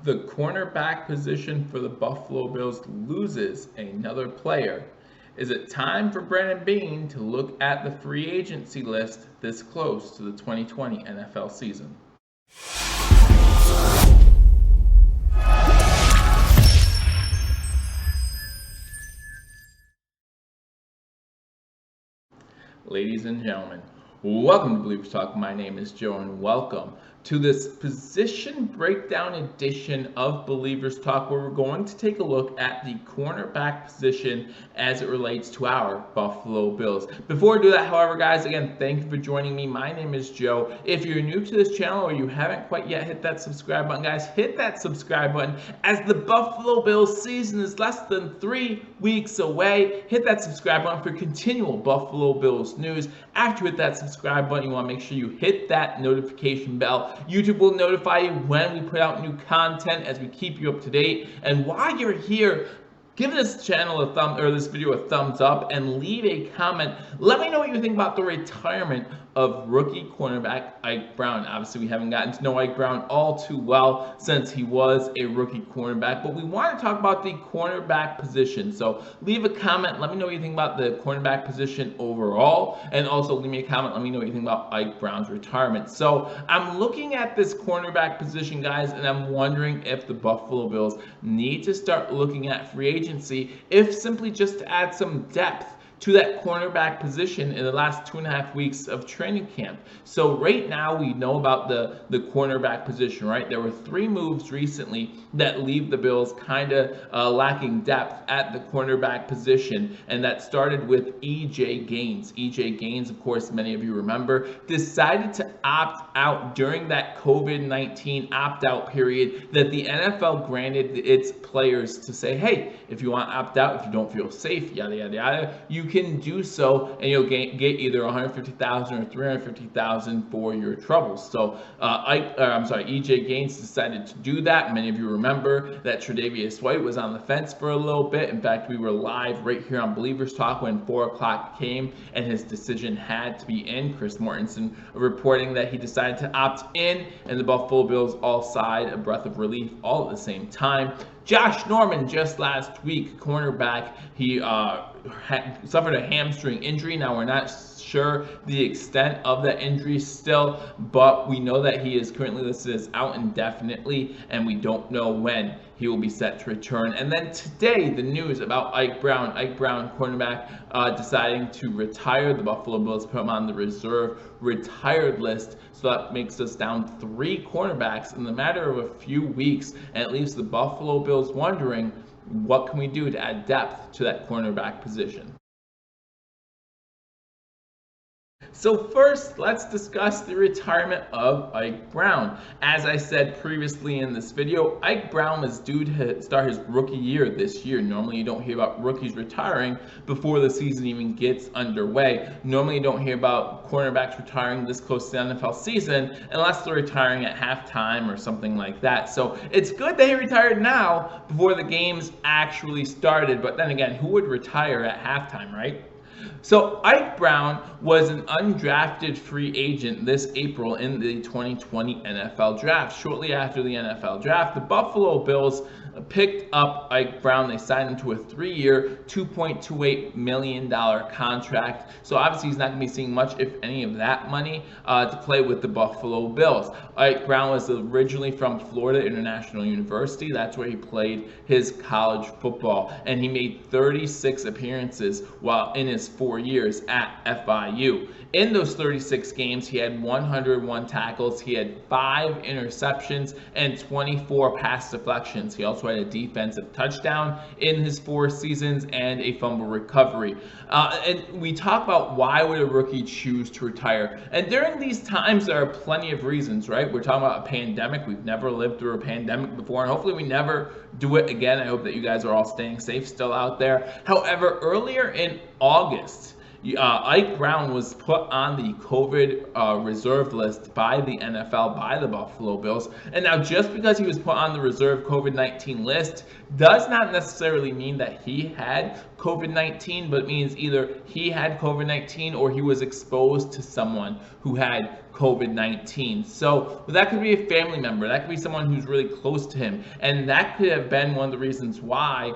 The cornerback position for the Buffalo Bills loses another player. Is it time for Brandon Beane to look at the free agency list this close to the 2020 NFL season? Ladies and gentlemen, welcome to Billievers Talk. My name is Joe, and welcome to this position breakdown edition of Billievers Talk, where we're going to take a look at the cornerback position as it relates to our Buffalo Bills. Before we do that, however, guys, again, thank you for joining me. My name is Joe. If you're new to this channel or you haven't quite yet hit that subscribe button, guys, hit that subscribe button as the Buffalo Bills season is less than 3 weeks away. Hit that subscribe button for continual Buffalo Bills news. After you hit that subscribe button, you want to make sure you hit that notification bell. YouTube will notify you when we put out new content as we keep you up to date. And while you're here, give this channel a this video a thumbs up and leave a comment. Let me know what you think about the retirement of rookie cornerback Ike Brown. Obviously, we haven't gotten to know Ike Brown all too well since he was a rookie cornerback, but we want to talk about the cornerback position. So leave a comment. Let me know what you think about the cornerback position overall, and also leave me a comment. Let me know what you think about Ike Brown's retirement. So I'm looking at this cornerback position, guys, and I'm wondering if the Buffalo Bills need to start looking at free agency, if simply just to add some depth to that cornerback position in the last 2.5 weeks of training camp. So right now we know about the cornerback position, right? There were 3 moves recently that leave the Bills kind of lacking depth at the cornerback position, and that started with EJ Gaines. EJ Gaines, of course, many of you remember, decided to opt out during that COVID-19 opt-out period that the NFL granted its players to say, hey, if you want to opt out, if you don't feel safe, yada, yada, yada, you can do so, and you'll get either $150,000 or $350,000 for your troubles. So EJ Gaines decided to do that. Many of you remember that Tre'Davious White was on the fence for a little bit. In fact, we were live right here on Billievers Talk when 4 o'clock came and his decision had to be in. Chris Mortensen reporting that he decided to opt in, and the Buffalo Bills all sighed a breath of relief all at the same time. Josh Norman just last week, cornerback, he suffered a hamstring injury. Now, we're not sure the extent of that injury still, but we know that he is currently listed as out indefinitely, and we don't know when he will be set to return. And then today, the news about Ike Brown, cornerback, deciding to retire. The Buffalo Bills put him on the reserve retired list, so that makes us down 3 cornerbacks in the matter of a few weeks, and it leaves the Buffalo Bills wondering, what can we do to add depth to that cornerback position? So first, let's discuss the retirement of Ike Brown. As I said previously in this video, Ike Brown was due to start his rookie year this year. Normally, you don't hear about rookies retiring before the season even gets underway. Normally, you don't hear about cornerbacks retiring this close to the NFL season unless they're retiring at halftime or something like that. So it's good that he retired now before the games actually started. But then again, who would retire at halftime, right? So Ike Brown was an undrafted free agent this April in the 2020 NFL Draft. Shortly after the NFL Draft, the Buffalo Bills picked up Ike Brown. They signed him to a 3-year, $2.28 million contract. So obviously he's not going to be seeing much, if any, of that money to play with the Buffalo Bills. Ike Brown was originally from Florida International University. That's where he played his college football, and he made 36 appearances while in his 4 years at FIU. In those 36 games, he had 101 tackles, he had 5 interceptions, and 24 pass deflections. He also had a defensive touchdown in his 4 seasons and a fumble recovery. And we talk about why would a rookie choose to retire. And during these times, there are plenty of reasons, right? We're talking about a pandemic. We've never lived through a pandemic before, and hopefully we never do it again. I hope that you guys are all staying safe still out there. However, earlier in August, Ike Brown was put on the COVID reserve list by the NFL, by the Buffalo Bills. And now just because he was put on the reserve COVID-19 list does not necessarily mean that he had COVID-19, but it means either he had COVID-19 or he was exposed to someone who had COVID-19. So that could be a family member, that could be someone who's really close to him, and that could have been one of the reasons why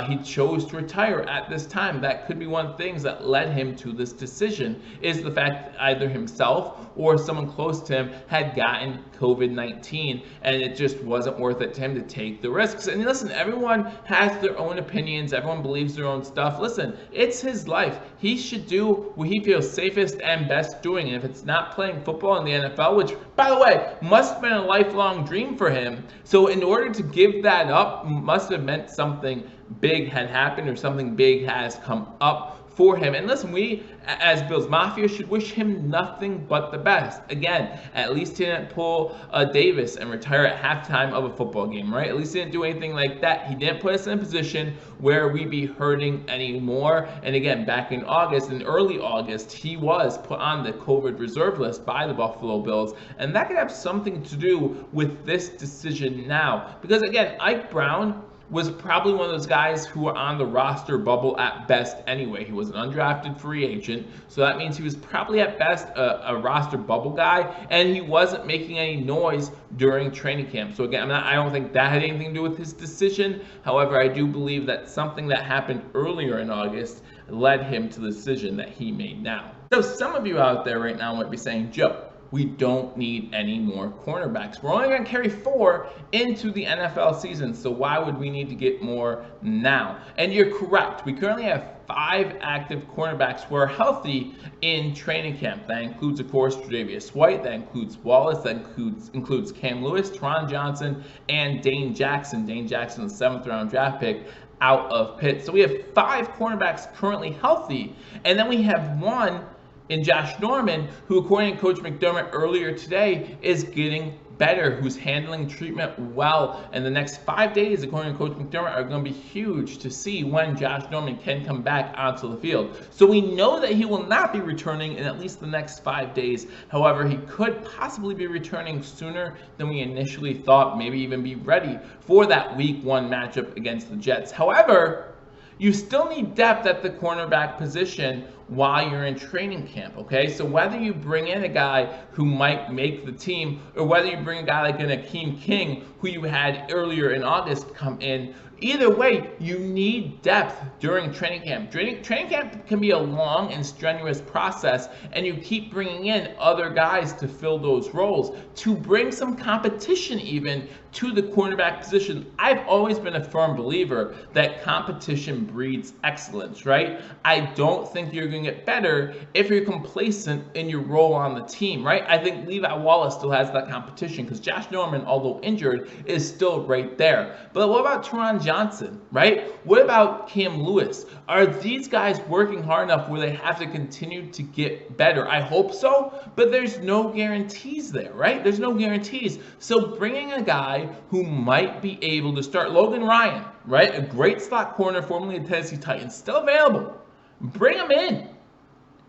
he chose to retire at this time. That could be one of the things that led him to this decision, is the fact that either himself or someone close to him had gotten COVID-19, and it just wasn't worth it to him to take the risks. And listen, everyone has their own opinions, everyone believes their own stuff. Listen, it's his life. He should do what he feels safest and best doing, and if it's not playing football in the NFL, which, by the way, must have been a lifelong dream for him, so in order to give that up, must have meant something big had happened or something big has come up for him. And listen, we as Bills Mafia should wish him nothing but the best. Again, at least he didn't pull Davis and retire at halftime of a football game, right? At least he didn't do anything like that. He didn't put us in a position where we'd be hurting anymore. And again, back in August, in early August, he was put on the COVID reserve list by the Buffalo Bills, and that could have something to do with this decision now. Because again, Ike Brown was probably one of those guys who were on the roster bubble at best anyway. He was an undrafted free agent, so that means he was probably at best a roster bubble guy, and he wasn't making any noise during training camp. So again, I don't think that had anything to do with his decision. However, I do believe that something that happened earlier in August led him to the decision that he made now. So some of you out there right now might be saying, Joe, we don't need any more cornerbacks. We're only going to carry 4 into the NFL season, so why would we need to get more now? And you're correct. We currently have 5 active cornerbacks who are healthy in training camp. That includes, of course, Tre'Davious White. That includes Wallace. That includes Cam Lewis, Teron Johnson, and Dane Jackson. Dane Jackson, the 7th-round draft pick out of Pitt. So we have 5 cornerbacks currently healthy, and then we have 1 in Josh Norman, who, according to Coach McDermott earlier today, is getting better, who's handling treatment well. And the next 5 days, according to Coach McDermott, are going to be huge to see when Josh Norman can come back onto the field. So we know that he will not be returning in at least the next 5 days. However, he could possibly be returning sooner than we initially thought, maybe even be ready for that Week 1 matchup against the Jets. However, you still need depth at the cornerback position while you're in training camp, okay? So whether you bring in a guy who might make the team, or whether you bring a guy like an Akeem King, who you had earlier in August come in, either way, you need depth during training camp. Training camp can be a long and strenuous process, and you keep bringing in other guys to fill those roles, to bring some competition even to the cornerback position. I've always been a firm believer that competition breeds excellence, right? I don't think you're going to get better if you're complacent in your role on the team, right? I think Levi Wallace still has that competition because Josh Norman, although injured, is still right there. But what about Teron Johnson, right? What about Cam Lewis? Are these guys working hard enough where they have to continue to get better? I hope so, but there's no guarantees there, right? There's no guarantees. So bringing a guy who might be able to start, Logan Ryan, right? A great slot corner, formerly of Tennessee Titans, still available. Bring him in.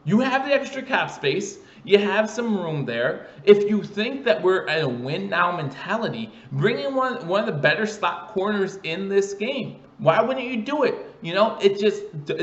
You have the extra cap space. You have some room there. If you think that we're at a win now mentality, bring in one of the better slot corners in this game. Why wouldn't you do it? You know, it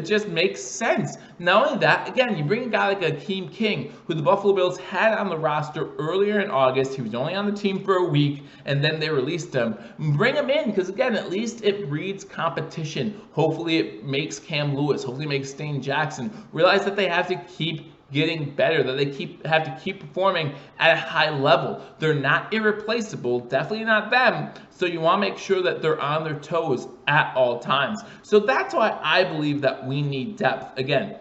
just makes sense. Not only that, again, you bring a guy like Akeem King, who the Buffalo Bills had on the roster earlier in August. He was only on the team for a week, and then they released him. Bring him in, because again, at least it breeds competition. Hopefully it makes Cam Lewis, hopefully it makes Dane Jackson realize that they have to keep getting better, that they have to keep performing at a high level. They're not irreplaceable, definitely not them. So you want to make sure that they're on their toes at all times. So that's why I believe that we need depth. Again,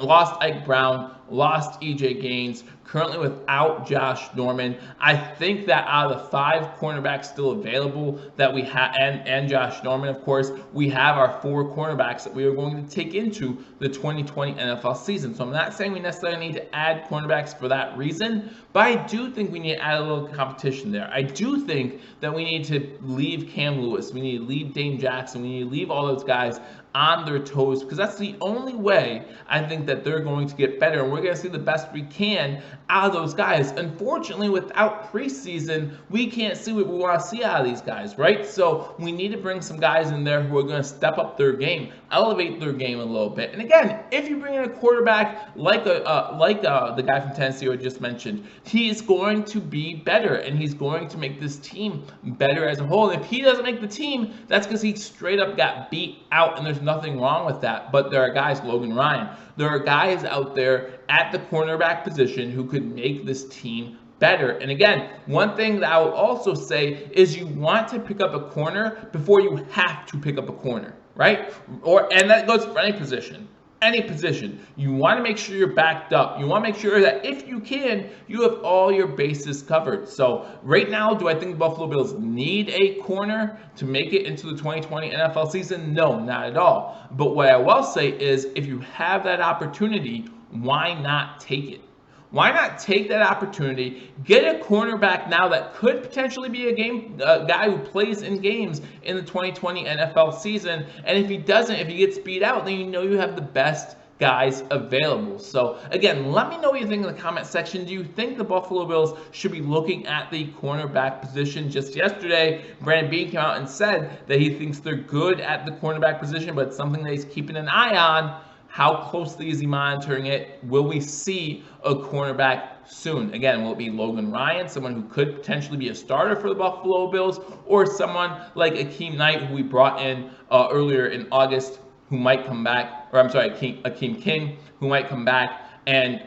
lost Ike Brown, lost EJ Gaines, currently without Josh Norman. I think that out of the 5 cornerbacks still available that we have, and Josh Norman, of course, we have our 4 cornerbacks that we are going to take into the 2020 NFL season. So I'm not saying we necessarily need to add cornerbacks for that reason, but I do think we need to add a little competition there. I do think that we need to leave Cam Lewis, we need to leave Dane Jackson, we need to leave all those guys on their toes, because that's the only way I think that they're going to get better. And we're going to see the best we can out of those guys. Unfortunately, without preseason, we can't see what we want to see out of these guys, right? So we need to bring some guys in there who are going to step up their game, elevate their game a little bit. And again, if you bring in a quarterback like the guy from Tennessee who I just mentioned, he is going to be better, and he's going to make this team better as a whole. And if he doesn't make the team, that's because he straight up got beat out, and there's nothing wrong with that. But there are guys, Logan Ryan, there are guys out there at the cornerback position who could make this team better. And again, one thing that I will also say is you want to pick up a corner before you have to pick up a corner, right? And that goes for any position. Any position. You want to make sure you're backed up. You want to make sure that if you can, you have all your bases covered. So right now, do I think the Buffalo Bills need a corner to make it into the 2020 NFL season? No, not at all. But what I will say is if you have that opportunity, why not take it? Why not take that opportunity, get a cornerback now that could potentially be a guy who plays in games in the 2020 NFL season, and if he doesn't, if he gets beat out, then you know you have the best guys available. So again, let me know what you think in the comment section. Do you think the Buffalo Bills should be looking at the cornerback position? Just yesterday, Brandon Beane came out and said that he thinks they're good at the cornerback position, but it's something that he's keeping an eye on. How closely is he monitoring it? Will we see a cornerback soon? Again, will it be Logan Ryan, someone who could potentially be a starter for the Buffalo Bills, or someone like Akeem Knight, who we brought in earlier in August, who might come back, or I'm sorry, Akeem King, who might come back and,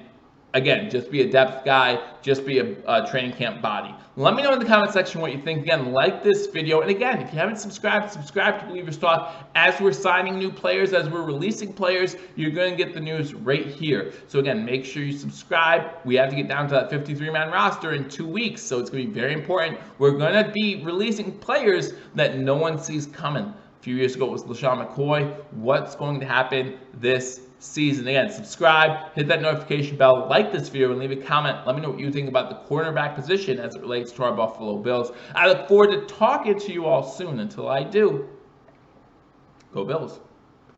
again, just be a depth guy, just be a training camp body. Let me know in the comment section what you think. Again, like this video. And again, if you haven't subscribed, subscribe to Billievers Talk. As we're signing new players, as we're releasing players, you're going to get the news right here. So again, make sure you subscribe. We have to get down to that 53-man roster in 2 weeks, so it's going to be very important. We're going to be releasing players that no one sees coming. A few years ago, it was LaShawn McCoy. What's going to happen this season? Again, subscribe, hit that notification bell, like this video, and leave a comment. Let me know what you think about the cornerback position as it relates to our Buffalo Bills. I look forward to talking to you all soon. Until I do, go Bills.